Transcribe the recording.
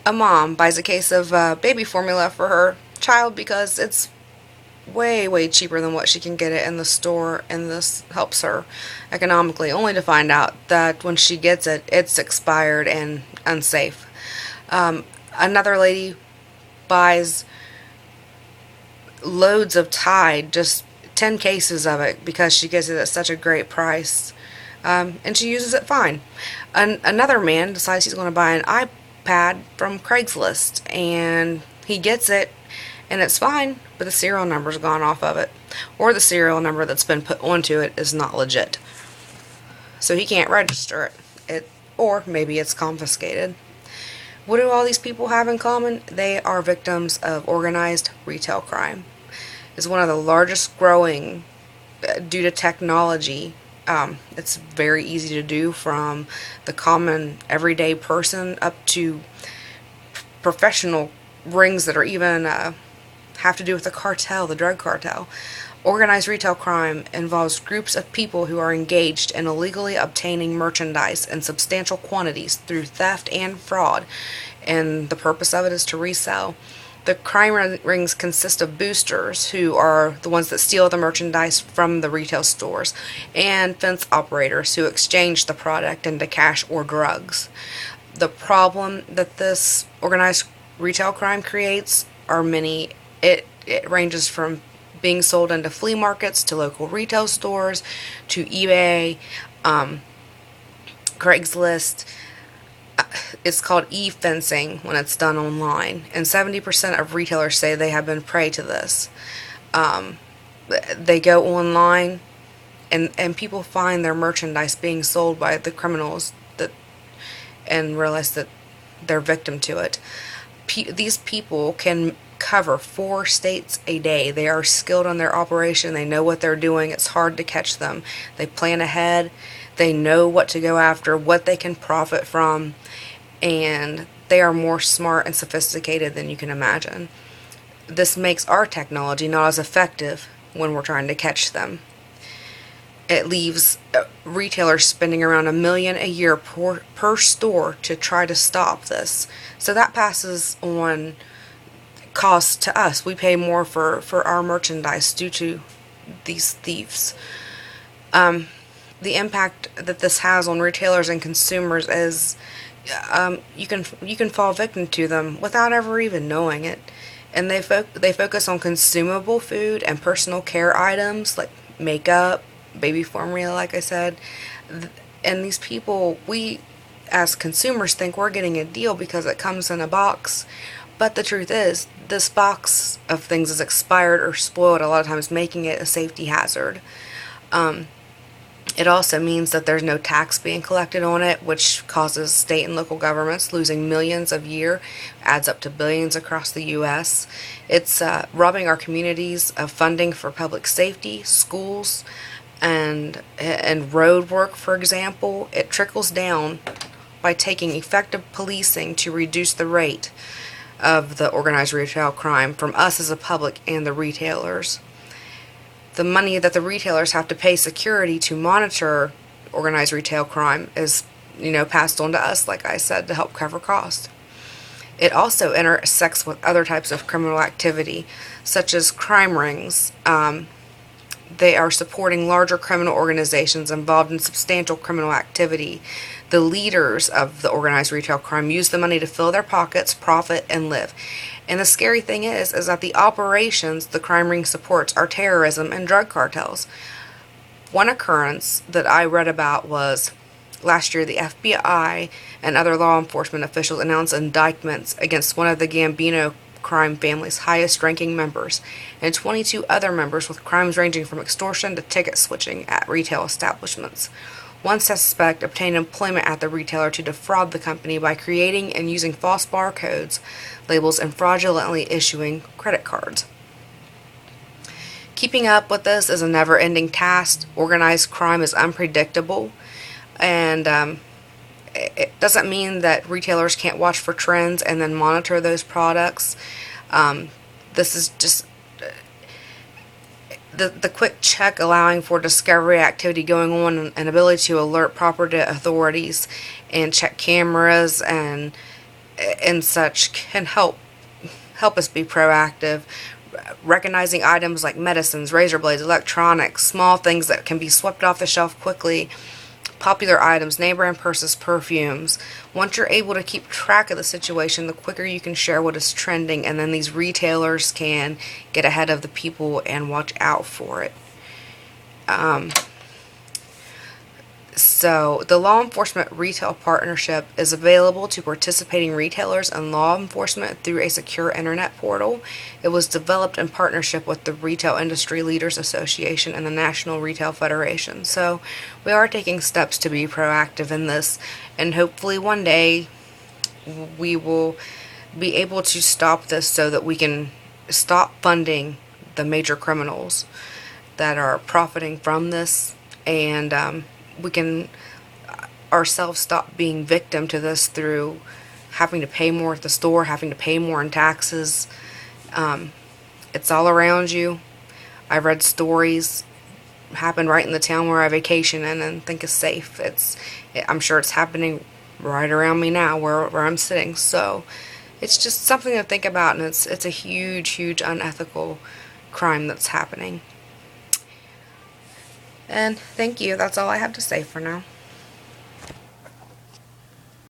A mom buys a case of baby formula for her child because it's way, way cheaper than what she can get it in the store, and this helps her economically, only to find out that when she gets it, it's expired and unsafe. Another lady buys loads of Tide, just 10 cases of it, because she gets it at such a great price. And she uses it fine. Another man decides he's going to buy an iPad from Craigslist, and he gets it, and it's fine, but the serial number's gone off of it, or the serial number that's been put onto it is not legit, so he can't register it, or maybe it's confiscated. What do all these people have in common? They are victims of organized retail crime. It's one of the largest growing due to technology. It's very easy to do, from the common everyday person up to professional rings that are even have to do with the cartel, the drug cartel. Organized retail crime involves groups of people who are engaged in illegally obtaining merchandise in substantial quantities through theft and fraud, and the purpose of it is to resell. The crime rings consist of boosters, who are the ones that steal the merchandise from the retail stores, and fence operators who exchange the product into cash or drugs. The problem that this organized retail crime creates are many. It ranges from being sold into flea markets to local retail stores to eBay, Craigslist. It's called e-fencing when it's done online, and 70% of retailers say they have been prey to this. Um, they go online, and people find their merchandise being sold by the criminals that, and realize that they're victim to it. These people can cover 4 states a day. They are skilled on their operation. They know what they're doing. It's hard to catch them. They plan ahead. They know what to go after, what they can profit from, and they are more smart and sophisticated than you can imagine. This makes our technology not as effective when we're trying to catch them. It leaves retailers spending around $1 million a year per store to try to stop this. So that passes on cost to us. We pay more for our merchandise due to these thieves. The impact that this has on retailers and consumers is you can fall victim to them without ever even knowing it. And they focus on consumable food and personal care items like makeup, baby formula, like I said. And these people, we as consumers think we're getting a deal because it comes in a box. But the truth is, this box of things is expired or spoiled, a lot of times making it a safety hazard. It also means that there's no tax being collected on it, which causes state and local governments losing millions a year, adds up to billions across the U.S. It's robbing our communities of funding for public safety, schools, and road work, for example. It trickles down by taking effective policing to reduce the rate of the organized retail crime from us as a public and the retailers. The money that the retailers have to pay security to monitor organized retail crime is, passed on to us, like I said, to help cover costs. It also intersects with other types of criminal activity, such as crime rings. They are supporting larger criminal organizations involved in substantial criminal activity. The leaders of the organized retail crime use the money to fill their pockets, profit, and live. And the scary thing is that the operations the crime ring supports are terrorism and drug cartels. One occurrence that I read about was last year the FBI and other law enforcement officials announced indictments against one of the Gambino crime family's highest ranking members and 22 other members with crimes ranging from extortion to ticket switching at retail establishments. One suspect obtained employment at the retailer to defraud the company by creating and using false barcodes, labels, and fraudulently issuing credit cards. Keeping up with this is a never-ending task. Organized crime is unpredictable, and it doesn't mean that retailers can't watch for trends and then monitor those products. This is just the quick check allowing for discovery activity going on and ability to alert proper authorities and check cameras, and and such can help us be proactive. Recognizing items like medicines, razor blades, electronics, small things that can be swept off the shelf quickly, popular items, name brand purses, perfumes. Once you're able to keep track of the situation, the quicker you can share what is trending, and then these retailers can get ahead of the people and watch out for it. So, the Law Enforcement Retail Partnership is available to participating retailers and law enforcement through a secure internet portal. It was developed in partnership with the Retail Industry Leaders Association and the National Retail Federation. So, we are taking steps to be proactive in this, and hopefully one day we will be able to stop this so that we can stop funding the major criminals that are profiting from this, and we can ourselves stop being victim to this through having to pay more at the store, having to pay more in taxes. It's all around you. I read stories happen right in the town where I vacation in and think is safe. I'm sure it's happening right around me now where I'm sitting. So it's just something to think about, and it's a huge unethical crime that's happening. And thank you. That's all I have to say for now.